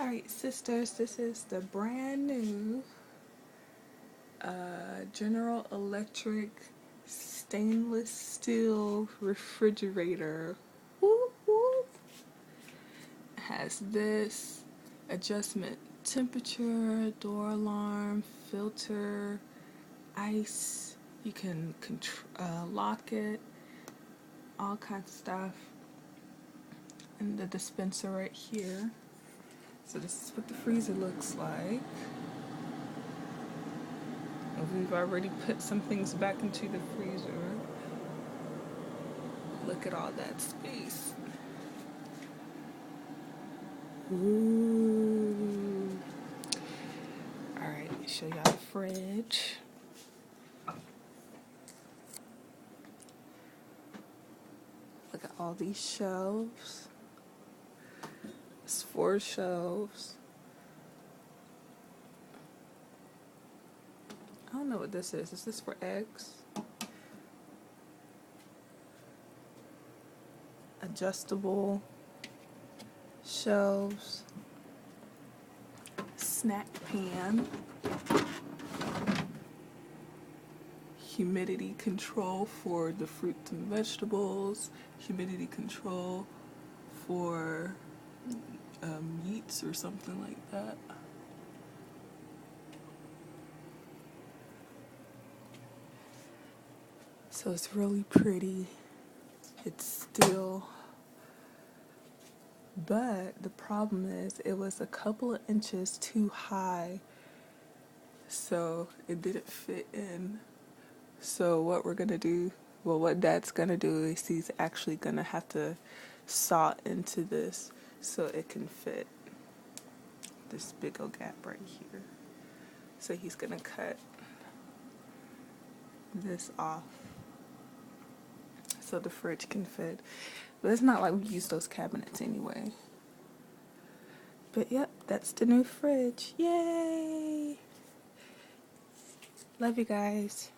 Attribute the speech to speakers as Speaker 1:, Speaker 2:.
Speaker 1: Alright, sisters, this is the brand new General Electric stainless steel refrigerator. Whoop, whoop. It has this adjustment temperature, door alarm, filter, ice. You can lock it, all kinds of stuff. And the dispenser right here. So this is what the freezer looks like. We've already put some things back into the freezer. Look at all that space. Ooh. Alright, let me show y'all the fridge. Look at all these shelves. It's 4 shelves. I don't know what this is. Is this for eggs? Adjustable shelves. Snack pan. Humidity control for the fruits and vegetables. Humidity control for meats or something like that. So it's really pretty. It's steel. But the problem is it was a couple of inches too high. So it didn't fit in. So what we're going to do, well, what Dad's going to do is he's actually going to have to saw into this so it can fit this big old gap right here. So he's going to cut this off so the fridge can fit. But it's not like we use those cabinets anyway. But yep, that's the new fridge. Yay! Love you guys.